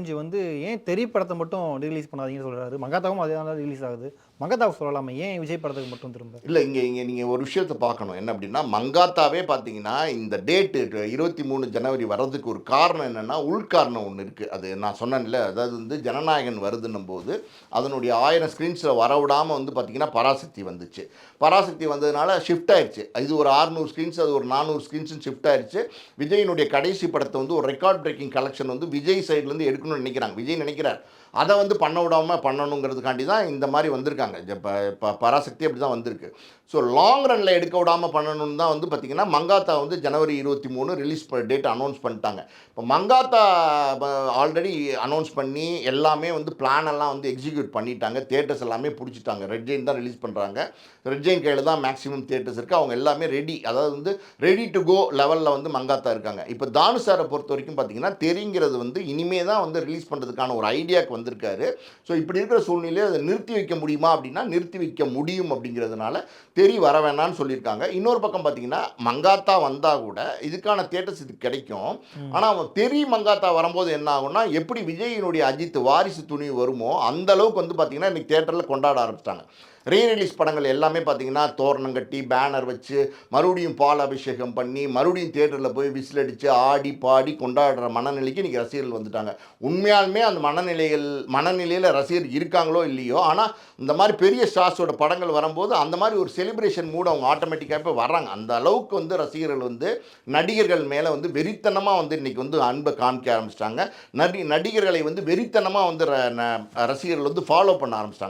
Orange வந்து ஏன் தெறி படத்தை மட்டும் ரிலீஸ் பண்ணாதீங்கன்னு சொல்றாரு. மங்காத்தாவும் அதே தான் ரிலீஸ் ஆகுது. மங்காத்தாவை சொல்லலாமா? ஏன் விஜய் படத்துக்கு மட்டும் திரும்ப? இல்ல இங்க இங்க நீங்க ஒரு விஷயத்த பார்க்கணும். என்ன அப்டின்னா, மங்காத்தாவே பார்த்தீங்கன்னா, இந்த டேட் 23 ஜனவரி வர்றதுக்கு ஒரு காரணம் என்னன்னா, உள்காரணம் ஒண்ணு இருக்கு. அது நான் சொன்னேன்ல, அதாவது வந்து ஜனநாயகன் வருதுன்னும்போது, அதனுடைய 1000 ஸ்க்ரீன்ஸ்ல வரவிடாம வந்து பார்த்தீங்கன்னா, பராசக்தி வந்துச்சு. பராசக்தி வந்ததுனால ஷிஃப்ட் ஆயிருச்சு. இது ஒரு 600 ஸ்க்ரீன்ஸ், அது ஒரு 400 ஸ்க்ரீன்ஸ்ன்னு ஷிஃப்ட் ஆயிருச்சு. விஜயினுடைய கடைசி படத்த வந்து ஒரு ரெக்கார்ட் பிரேக்கிங் கலெக்ஷன் வந்து விஜய் சைட்லேருந்து எடுக்கணும்னு நினைக்கிறாங்க. விஜய் நினைக்கிறார். அத வந்து பண்ண விடாம பண்ணணுங்கிறதுக்காண்டி தான் இந்த மாரி வந்திருக்காங்க. பராசக்தி அப்படி தான் வந்திருக்கு. ஸோ லாங் ரன்ல எடுக்க விடாம பண்ணணும்னு தான் வந்து பார்த்தீங்கன்னா, மங்காத்தா வந்து ஜனவரி 23 ரிலீஸ் டேட் அனௌன்ஸ் பண்ணிட்டாங்க. இப்போ மங்காத்தா ப ஆல்ரெடி அனௌன்ஸ் பண்ணி எல்லாமே வந்து பிளான் எல்லாம் வந்து எக்ஸிக்யூட் பண்ணிட்டாங்க. தியேட்டர்ஸ் எல்லாமே புடிச்சுட்டாங்க. ரெட் ஜெயின் தான் ரிலீஸ் பண்றாங்க. ரெட் ஜெயின் கையில தான் மேக்ஸிமம் தியேட்டர்ஸ் இருக்கு. அவங்க எல்லாமே ரெடி. அதாவது வந்து ரெடி டூ கோ லெவல்ல வந்து மங்காத்தா இருக்காங்க. இப்போ தானு சார பொறுத்தவரைக்கும் பார்த்தீங்கன்னா, தெறிங்கிறது வந்து இனிமே தான் வந்து ரிலீஸ் பண்றதுக்கான ஒரு ஐடியாக்கு வந்திருக்காரு. ஸோ இப்படி இருக்கிற சூழ்நிலையில அதை நிறுத்தி வைக்க முடியுமா அப்படின்னா, நிறுத்தி வைக்க முடியும் அப்படிங்கிறதுனால தெறி வர வேணான்னு சொல்லியிருக்காங்க. இன்னொரு பக்கம் பார்த்தீங்கன்னா, மங்காத்தா வந்தா கூட இதுக்கான தியேட்டர்ஸ் இதுக்கு கிடைக்கும். ஆனா தெறி மங்காத்தா வரும்போது என்ன ஆகும்னா, எப்படி விஜயினுடைய அஜித் வாரிசு துணிவு வருமோ, அந்த அளவுக்கு வந்து பார்த்தீங்கன்னா, இன்னைக்கு தியேட்டர்ல கொண்டாட ஆரம்பிச்சுட்டாங்க. ரீ ரிலீஸ் படங்கள் எல்லாமே பார்த்தீங்கன்னா, தோரணம் கட்டி, பேனர் வச்சு, மறுபடியும் பால் அபிஷேகம் பண்ணி, மறுபடியும் தியேட்டர்ல போய் விசில் அடிச்சு, ஆடி, பாடி கொண்டாடுற மனநிலைக்கு இன்னைக்கு ரசிகர்கள் வந்துட்டாங்க. உண்மையாலுமே அந்த மனநிலையில ரசிகர் இருக்காங்களோ இல்லையோ, ஆனா இந்த மாரி பெரிய ஸ்டார்ஸோட படங்கள் வரும்போது, அந்த மாரி ஒரு செலிப்ரேஷன் மூட் அவங்க ஆட்டோமேட்டிக்கா இப்ப வர்றாங்க. அந்த அளவுக்கு வந்து ரசிகர்கள் வந்து நடிகர்கள் மேல வந்து வெறித்தனமா வந்து இன்னைக்கு வந்து அன்ப காமிக்க ஆரம்பிச்சுட்டாங்க. நடிகர்களை வந்து வெறித்தனமா வந்து ரசிகர்கள் வந்து ஃபாலோ பண்ண ஆரம்பிச்சுட்டாங்க.